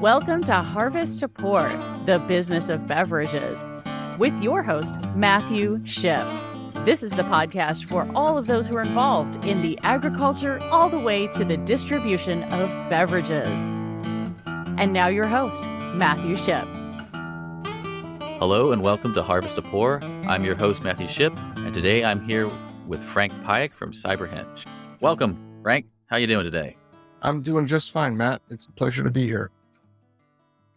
Welcome to Harvest to Pour, the business of beverages, with your host, Matthew Shipp. This is the podcast for all of those who are involved in the agriculture all the way to the distribution of beverages. And now your host, Matthew Shipp. Hello and welcome to Harvest to Pour. I'm your host, Matthew Shipp, and today I'm here with Frank Piuck from Cyberhenge. Welcome, Frank. How you doing today? I'm doing just fine, Matt. It's a pleasure to be here.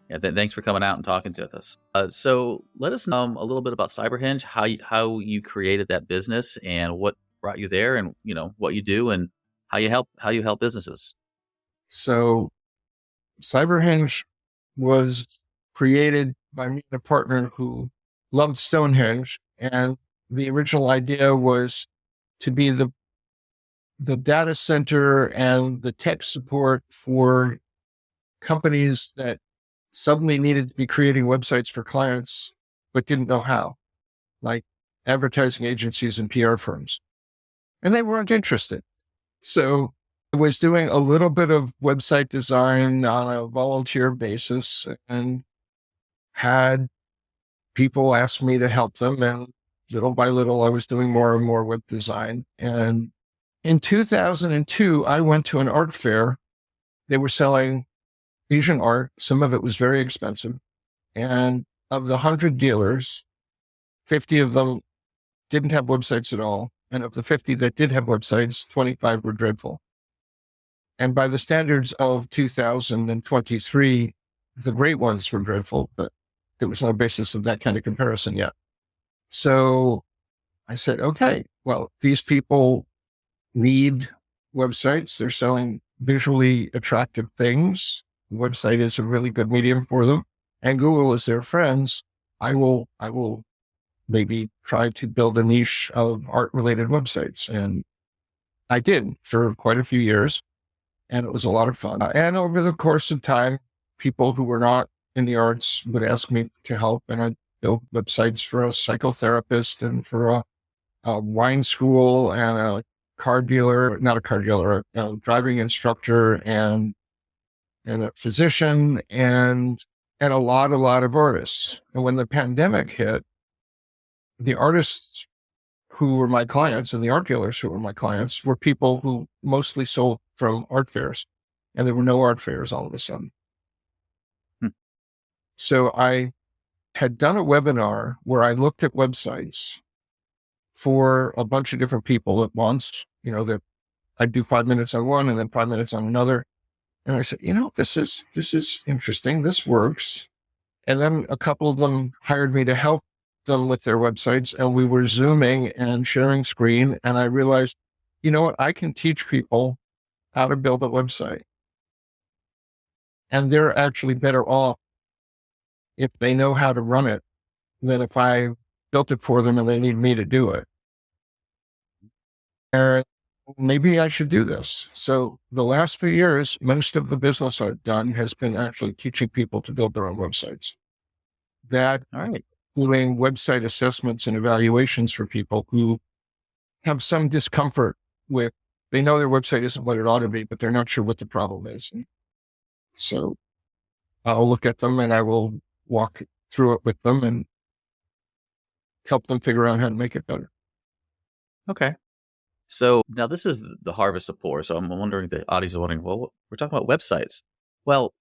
Yeah, thanks for coming out and talking to us. So let us know a little bit about Cyberhenge, how you created that business and what brought you there, and what you do and how you help businesses. So Cyberhenge was created by me and a partner who loved Stonehenge, and the original idea was to be the data center and the tech support for companies that suddenly needed to be creating websites for clients, but didn't know how, like advertising agencies and PR firms. And they weren't interested. So I was doing a little bit of website design on a volunteer basis and had people ask me to help them. And little by little, I was doing more and more web design. And in 2002, I went to an art fair. They were selling Asian art. Some of it was very expensive. And of the 100 dealers, 50 of them didn't have websites at all. And of the 50 that did have websites, 25 were dreadful. And by the standards of 2023, the great ones were dreadful, but there was no basis of that kind of comparison yet. So I said, okay, well, these people need websites. They're selling visually attractive things. The website is a really good medium for them, and Google is their friends. I will maybe try to build a niche of art-related websites. And I did for quite a few years, and it was a lot of fun. And over the course of time, people who were not in the arts would ask me to help, and I'd build websites for a psychotherapist and for a wine school and a driving instructor and a physician and a lot of artists. And when the pandemic hit, the artists who were my clients and the art dealers who were my clients were people who mostly sold from art fairs, and there were no art fairs all of a sudden. So I had done a webinar where I looked at websites for a bunch of different people at once, that I'd do 5 minutes on one and then 5 minutes on another. And I said, this is interesting. This works. And then a couple of them hired me to help them with their websites, and we were Zooming and sharing screen. And I realized, I can teach people how to build a website. And they're actually better off if they know how to run it than if I built it for them and they need me to do it. And maybe I should do this. So the last few years, most of the business I've done has been actually teaching people to build their own websites. Doing website assessments and evaluations for people who have some discomfort with, they know their website isn't what it ought to be, but they're not sure what the problem is. And so I'll look at them and I will walk through it with them and help them figure out how to make it better. Okay. So now this is the Harvest to Pour. So I'm wondering, the audience is wondering, well, we're talking about websites. Well,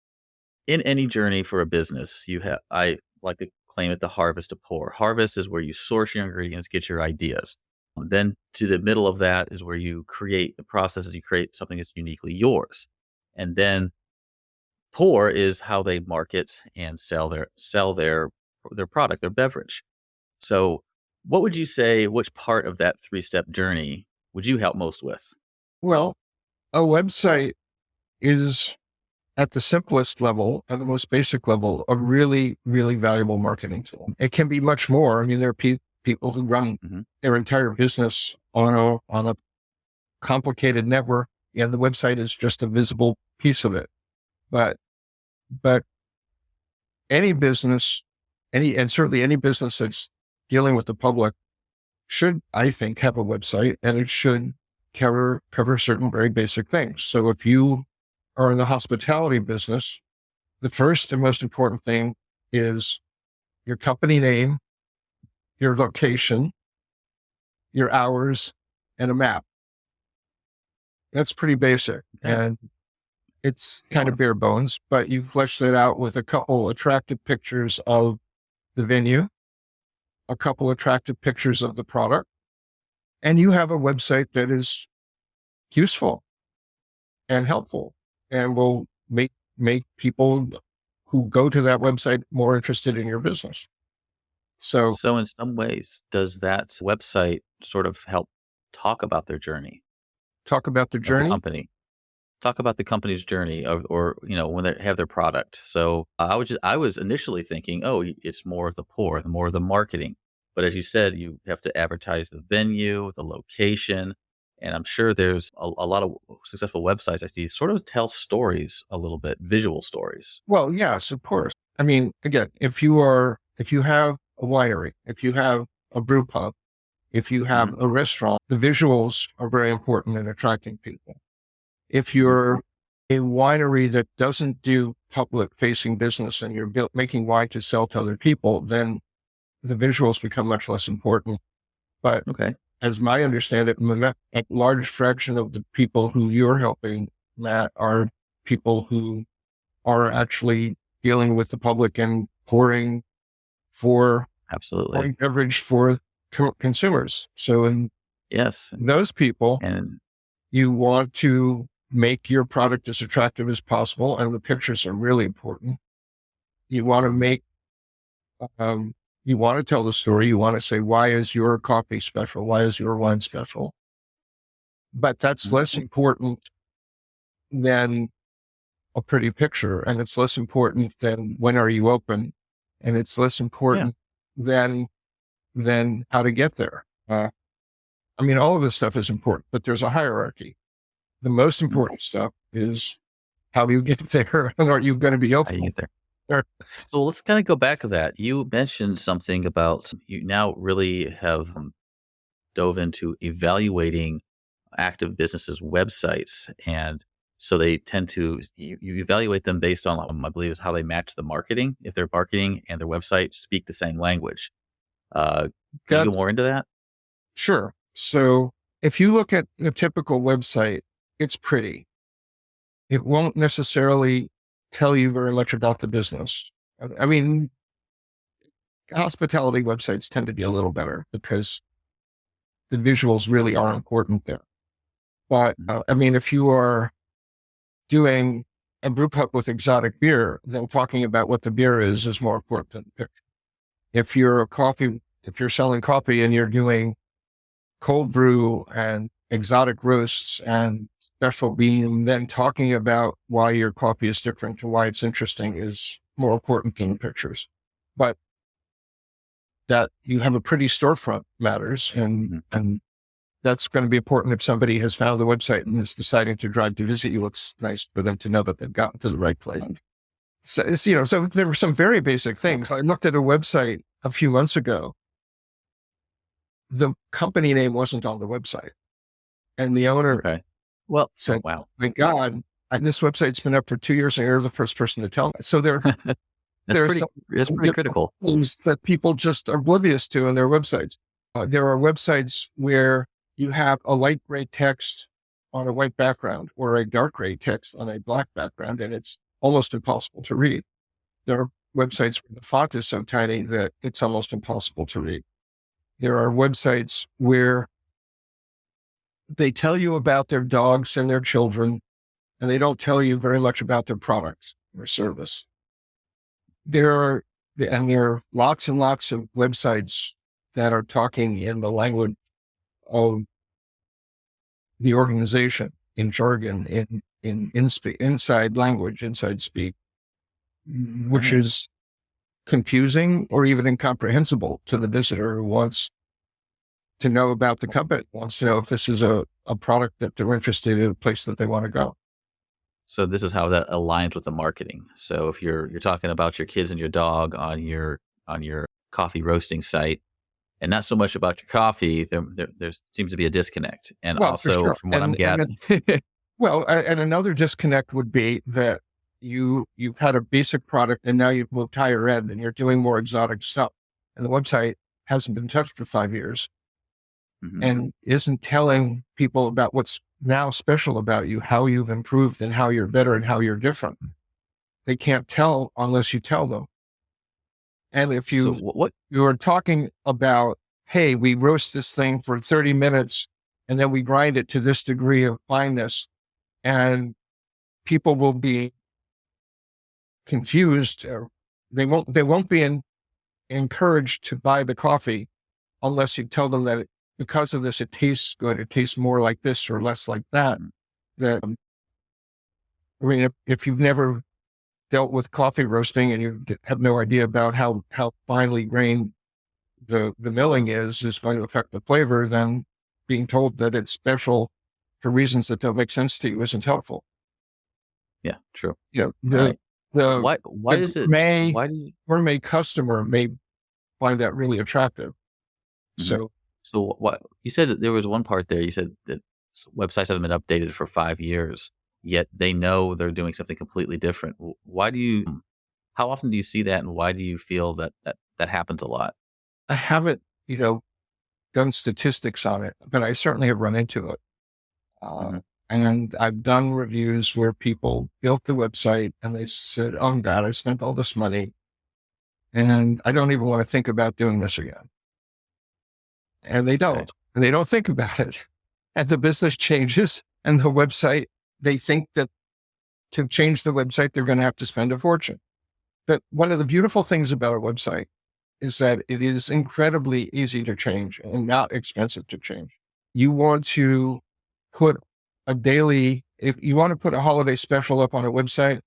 in any journey for a business, I like to claim it the Harvest to Pour. Harvest is where you source your ingredients, get your ideas. Then to the middle of that is where you create the process, you create something that's uniquely yours. And then pour is how they market and sell their product, their beverage. So what would you say, which part of that 3-step journey would you help most with? Well, a website is, at the simplest level and the most basic level, a really, really valuable marketing tool. It can be much more. I mean, there are people who run their entire business on a complicated network, and the website is just a visible piece of it. But any business, and certainly any business that's dealing with the public should, I think, have a website, and it should cover certain very basic things. So if you are in the hospitality business, the first and most important thing is your company name, your location, your hours, and a map. That's pretty basic. And it's kind of bare bones, but you flesh that out with a couple attractive pictures of the venue, a couple attractive pictures of the product, and you have a website that is useful and helpful and will make people who go to that website more interested in your business. So in some ways, does that website sort of help talk about their journey talk about the of the journey. company? Talk about the company's journey or when they have their product. So I was initially thinking, oh, it's more of the more of the marketing. But as you said, you have to advertise the venue, the location, and I'm sure there's a lot of successful websites I see sort of tell stories a little bit, visual stories. Well, yes, of course. I mean, again, if you have a winery, if you have a brew pub, if you have a restaurant, the visuals are very important in attracting people. If you're a winery that doesn't do public facing business and you're making wine to sell to other people, then the visuals become much less important. But as I understand it, a large fraction of the people who you're helping, Matt, are people who are actually dealing with the public and pouring beverage for consumers. So in those people, and you want to make your product as attractive as possible, and the pictures are really important. You want to you want to tell the story. You want to say, why is your coffee special? Why is your wine special? But that's less important than a pretty picture, and it's less important than when are you open, and it's less important than how to get there. I mean, all of this stuff is important, but there's a hierarchy. The most important stuff is how do you get there, and are you going to be open? How you get there? So let's kind of go back to that. You mentioned something about you now really have dove into evaluating active businesses' websites, and so they tend to you evaluate them based on, I believe, is how they match the marketing. If their marketing and their website speak the same language, can you go more into that? Sure. So if you look at a typical website, it's pretty. It won't necessarily tell you very much about the business. I mean, hospitality websites tend to be a little better because the visuals really are important there. But I mean, if you are doing a brew pub with exotic beer, then talking about what the beer is more important than the picture. If you're selling coffee and you're doing cold brew and exotic roasts and special bean, then talking about why your coffee is different and why it's interesting is more important than pictures. But that you have a pretty storefront matters, and that's going to be important if somebody has found the website and is deciding to drive to visit you. It's nice for them to know that they've gotten to the right place. So, so there were some very basic things. I looked at a website a few months ago. The company name wasn't on the website, and the owner said, wow, thank God, this website's been up for 2 years and you're the first person to tell me. So that's pretty critical. Things that people just are oblivious to in their websites. There are websites where you have a light gray text on a white background or a dark gray text on a black background, and it's almost impossible to read. There are websites where the font is so tiny that it's almost impossible to read. There are websites where they tell you about their dogs and their children, and they don't tell you very much about their products or service. There are lots and lots of websites that are talking in the language of the organization, in jargon, in inside language, inside speak, which is confusing or even incomprehensible to the visitor who wants to know about the company, wants to know if this is a product that they're interested in, a place that they want to go. So this is how that aligns with the marketing. So if you're talking about your kids and your dog on your coffee roasting site, and not so much about your coffee, there seems to be a disconnect. And from what I'm gathering, and another disconnect would be that you've had a basic product and now you've moved higher end and you're doing more exotic stuff, and the website hasn't been touched for 5 years and isn't telling people about what's now special about you, how you've improved and how you're better and how you're different. They can't tell unless you tell them. And if So what? you're talking about, hey, we roast this thing for 30 minutes and then we grind it to this degree of fineness, and people will be confused, or they won't be encouraged to buy the coffee unless you tell them that because of this, it tastes good. It tastes more like this or less like that. That, I mean, if you've never dealt with coffee roasting and you have no idea about how finely grained the milling is going to affect the flavor, then being told that it's special for reasons that don't make sense to you isn't helpful. Yeah, true. You know, So why is it? Why do you? gourmet customer may find that really attractive. So what you said that there was one part there. You said that websites haven't been updated for 5 years, yet they know they're doing something completely different. Why do you? How often do you see that, and why do you feel that happens a lot? I haven't, done statistics on it, but I certainly have run into it. And I've done reviews where people built the website and they said, "Oh God, I spent all this money and I don't even want to think about doing this again." And they don't, and they don't think about it. And the business changes and the website, they think that to change the website, they're going to have to spend a fortune. But one of the beautiful things about a website is that it is incredibly easy to change and not expensive to change. You want to put if you want to put a holiday special up on a website,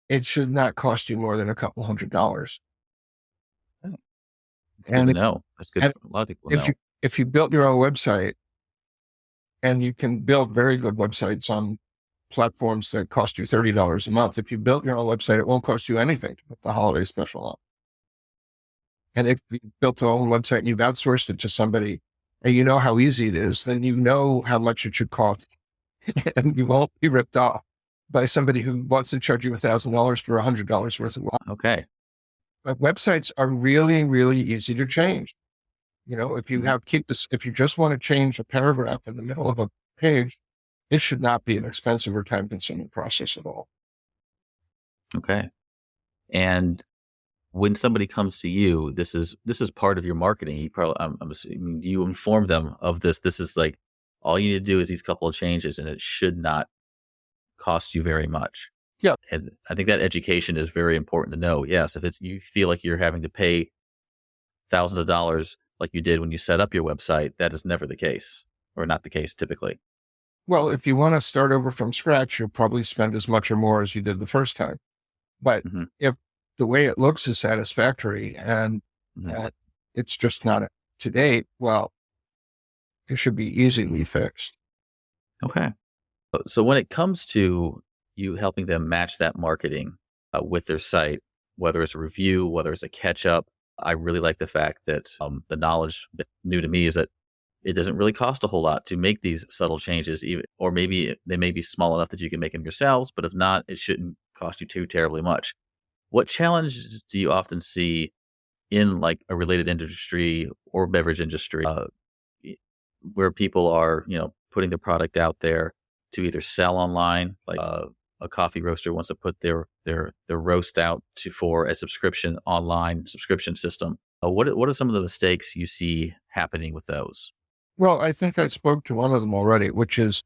it should not cost you more than a couple $100. And no, that's good. A lot of people know. If you built your own website, and you can build very good websites on platforms that cost you $30 a month. If you built your own website, it won't cost you anything to put the holiday special up. And if you built your own website and you've outsourced it to somebody and you know how easy it is, then you know how much it should cost. And you won't be ripped off by somebody who wants to charge you $1,000 for $100 worth of work. Okay. But websites are really, really easy to change. If you if you just want to change a paragraph in the middle of a page, it should not be an expensive or time-consuming process at all. Okay. And when somebody comes to you, this is part of your marketing. You probably, I'm assuming, you inform them of this. This is like, all you need to do is these couple of changes, and it should not cost you very much. Yeah. And I think that education is very important to know. Yes, if you feel like you're having to pay thousands of dollars like you did when you set up your website, that is never the case, or not the case typically. Well, if you want to start over from scratch, you'll probably spend as much or more as you did the first time. But if the way it looks is satisfactory and it's just not to date, well, it should be easily fixed. Okay. So when it comes to you helping them match that marketing with their site, whether it's a review, whether it's a catch up, I really like the fact that the knowledge that's new to me is that it doesn't really cost a whole lot to make these subtle changes, or maybe they may be small enough that you can make them yourselves, but if not, it shouldn't cost you too terribly much. What challenges do you often see in like a related industry or beverage industry where people are, putting their product out there to either sell online, like a coffee roaster wants to put their roast out for a online subscription system. What are some of the mistakes you see happening with those? Well, I think I spoke to one of them already, which is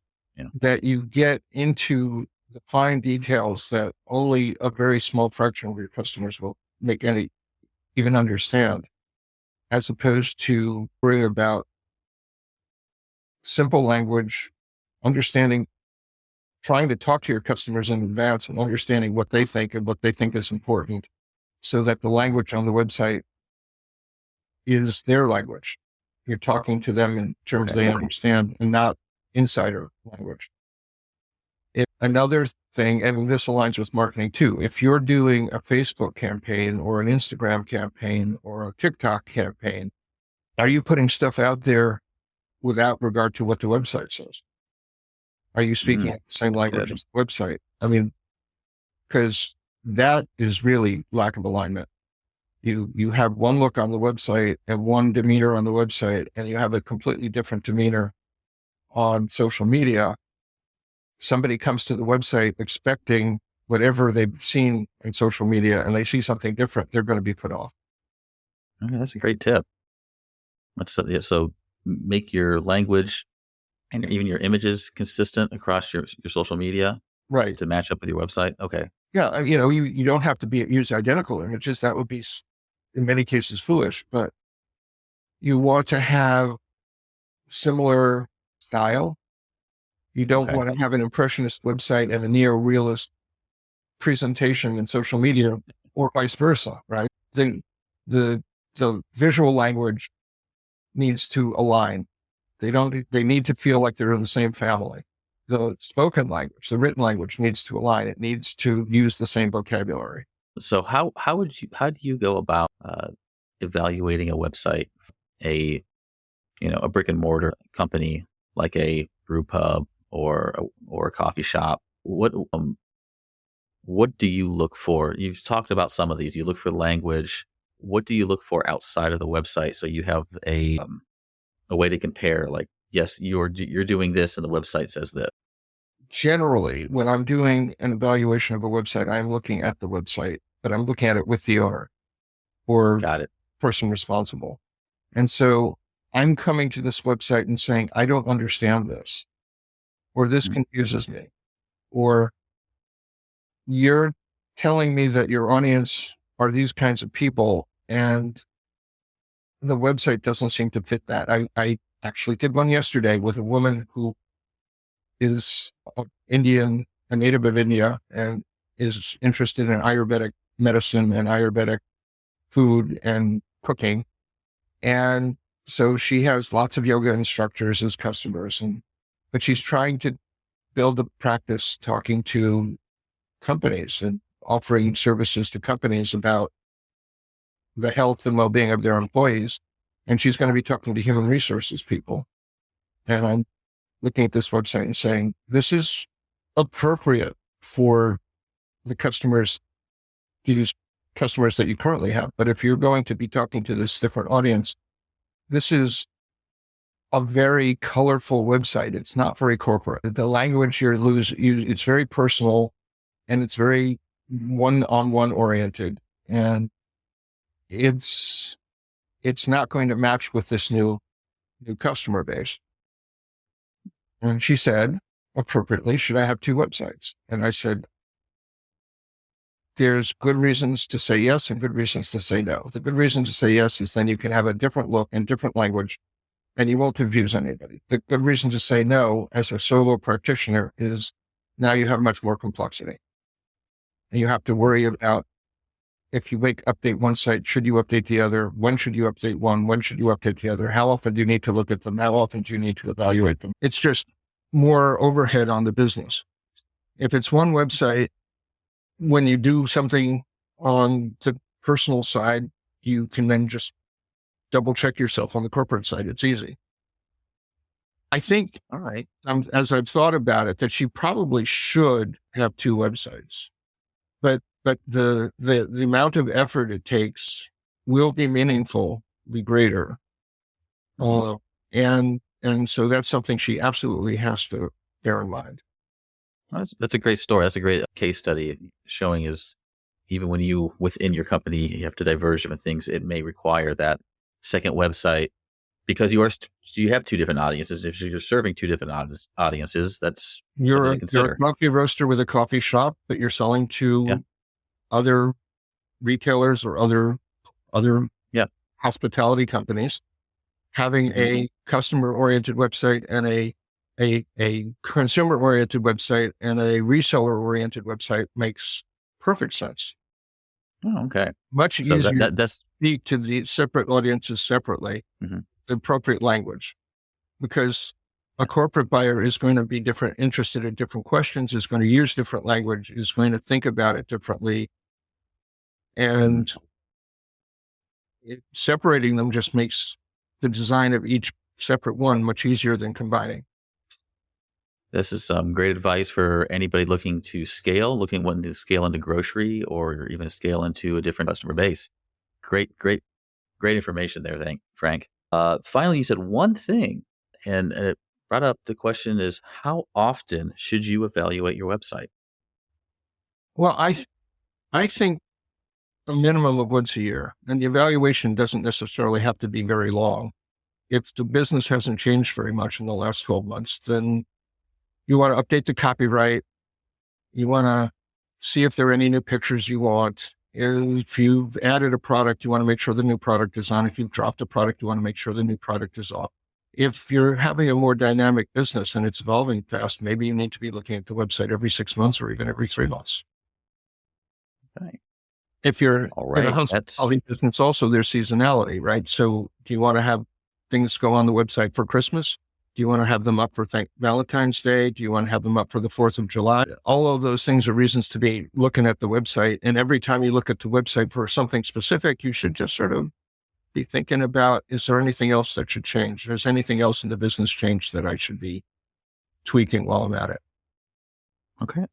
that you get into the fine details that only a very small fraction of your customers will even understand, as opposed to worrying about simple language, trying to talk to your customers in advance and understanding what they think and what they think is important, so that the language on the website is their language. You're talking to them in terms they understand and not insider language. Another thing, and this aligns with marketing too, if you're doing a Facebook campaign or an Instagram campaign or a TikTok campaign, are you putting stuff out there without regard to what the website says? Are you speaking the same language as the website? I mean, because that is really lack of alignment. You have one look on the website and one demeanor on the website, and you have a completely different demeanor on social media. Somebody comes to the website expecting whatever they've seen in social media, and they see something different, they're going to be put off. Okay, that's a great tip. So make your language and even your images consistent across your social media, right, to match up with your website. Okay. Yeah, you don't have to use identical images. That would be in many cases foolish, but you want to have similar style. You don't want to have an impressionist website and a neo-realist presentation in social media, or vice versa, right? The visual language needs to align. They need to feel like they're in the same family. The spoken language, the written language needs to align. It needs to use the same vocabulary. So how do you go about evaluating a website, a brick and mortar company like a brew pub or a coffee shop? What do you look for? You've talked about some of these. You look for language. What do you look for outside of the website, so you have a way to compare? Like, yes, you're doing this, and the website says that. Generally, when I'm doing an evaluation of a website, I'm looking at the website, but I'm looking at it with the owner or person responsible. And so I'm coming to this website and saying, I don't understand this, or this confuses me, or you're telling me that your audience are these kinds of people, and the website doesn't seem to fit that. I actually did one yesterday with a woman who is Indian, a native of India, and is interested in Ayurvedic medicine and Ayurvedic food and cooking. And so she has lots of yoga instructors as customers, but she's trying to build a practice talking to companies and offering services to companies about the health and well-being of their employees. And she's going to be talking to human resources people. And I'm looking at this website and saying, this is appropriate for the customers, these customers that you currently have. But if you're going to be talking to this different audience, this is a very colorful website. It's not very corporate. The language it's very personal, and it's very one-on-one oriented. And it's not going to match with this new customer base. And she said, appropriately, should I have two websites? And I said, there's good reasons to say yes and good reasons to say no. The good reason to say yes is then you can have a different look and different language, and you won't confuse anybody. The good reason to say no as a solo practitioner is now you have much more complexity. And you have to worry about, if you update one site, should you update the other? When should you update one? When should you update the other? How often do you need to look at them? How often do you need to evaluate them? It's just more overhead on the business. If it's one website, when you do something on the personal side, you can then just double check yourself on the corporate side. It's easy. I think, all right, as I've thought about it, that she probably should have two websites, but the amount of effort it takes will be meaningful, be greater. And so that's something she absolutely has to bear in mind. That's a great story. That's a great case study showing is even when within your company, you have to diverge different things. It may require that second website because you have two different audiences. If you're serving two different audiences, that's something to consider. You're a coffee roaster with a coffee shop, but you're selling to other retailers or other hospitality companies. Having a customer-oriented website and a consumer-oriented website and a reseller-oriented website makes perfect sense. Oh, okay. Much easier to speak to the separate audiences separately, the appropriate language, because a corporate buyer is going to be interested in different questions, is going to use different language, is going to think about it differently. And separating them just makes the design of each separate one much easier than combining. This is some great advice for anybody looking to scale, wanting to scale into grocery or even scale into a different customer base. Great information there, Frank. Finally, you said one thing, and it brought up the question is, how often should you evaluate your website? Well, I think a minimum of once a year, and the evaluation doesn't necessarily have to be very long. If the business hasn't changed very much in the last 12 months, then you want to update the copyright. You want to see if there are any new pictures you want. If you've added a product, you want to make sure the new product is on. If you've dropped a product, you want to make sure the new product is off. If you're having a more dynamic business and it's evolving fast, maybe you need to be looking at the website every 6 months or even every 3 months. Okay. If you're All right, in a hospitality business, also there's seasonality, right? So do you want to have things go on the website for Christmas? Do you want to have them up for Valentine's Day? Do you want to have them up for the 4th of July? All of those things are reasons to be looking at the website. And every time you look at the website for something specific, you should just sort of be thinking about, is there anything else that should change? Is anything else in the business change that I should be tweaking while I'm at it? Okay.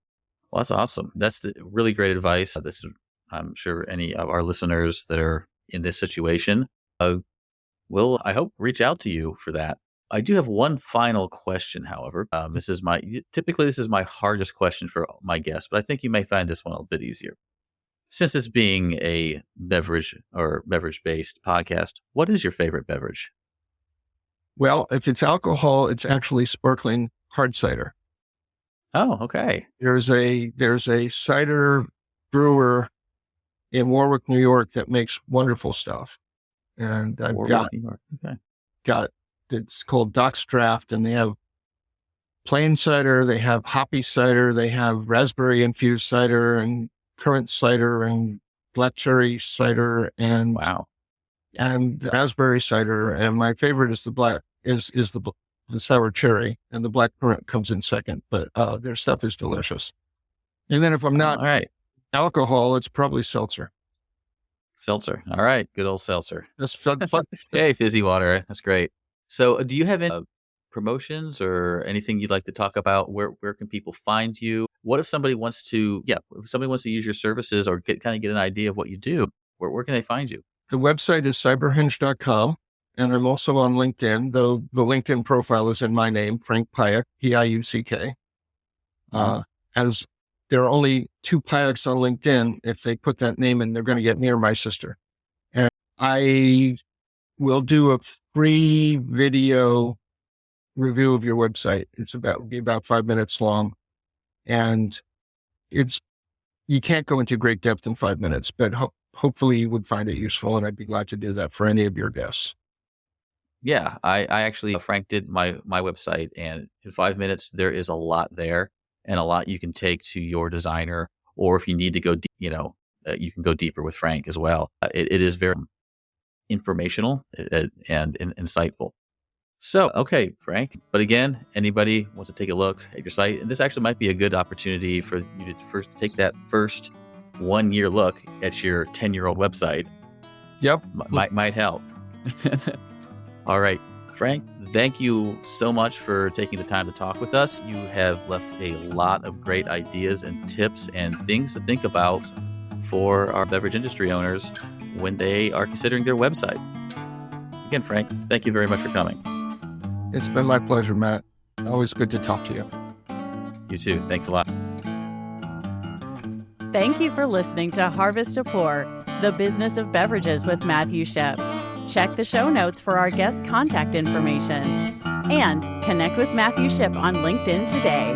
Well, that's awesome. That's really great advice. This is, I'm sure any of our listeners that are in this situation will, I hope, reach out to you for that. I do have one final question, however. Typically this is my hardest question for my guests, but I think you may find this one a bit easier. Since this being a beverage-based podcast, what is your favorite beverage? Well, if it's alcohol, it's actually sparkling hard cider. Oh, okay. There's a cider brewer in Warwick, New York that makes wonderful stuff. And I've got it's called Doc's Draft, and they have plain cider, they have hoppy cider, they have raspberry infused cider and currant cider and black cherry cider and raspberry cider. And my favorite is the sour cherry, and the black currant comes in second, but their stuff is delicious. And then if I'm not alcohol, it's probably seltzer. Seltzer. All right. Good old seltzer. That's fun. Hey, fizzy water. That's great. So do you have any promotions or anything you'd like to talk about? Where can people find you? What if somebody wants to, use your services or get an idea of what you do? Where can they find you? The website is cyberhenge.com. And I'm also on LinkedIn, though the LinkedIn profile is in my name, Frank Piuck, Piuck. As there are only 2 Piucks on LinkedIn, if they put that name in, they're going to get near my sister. And I will do a free video review of your website. It's be about 5 minutes long. And you can't go into great depth in 5 minutes, but hopefully you would find it useful. And I'd be glad to do that for any of your guests. Yeah, I actually, Frank did my website, and in 5 minutes, there is a lot there and a lot you can take to your designer, or if you need to go, you can go deeper with Frank as well. It is very informational and insightful. So, okay, Frank, but again, anybody wants to take a look at your site, and this actually might be a good opportunity for you to take that first 1 year look at your 10-year-old website. Yep. Might help. All right, Frank, thank you so much for taking the time to talk with us. You have left a lot of great ideas and tips and things to think about for our beverage industry owners when they are considering their website. Again, Frank, thank you very much for coming. It's been my pleasure, Matt. Always good to talk to you. You too. Thanks a lot. Thank you for listening to Harvest to Pour, the business of beverages with Matthew Shipp. Check the show notes for our guest contact information and connect with Matthew Shipp on LinkedIn today.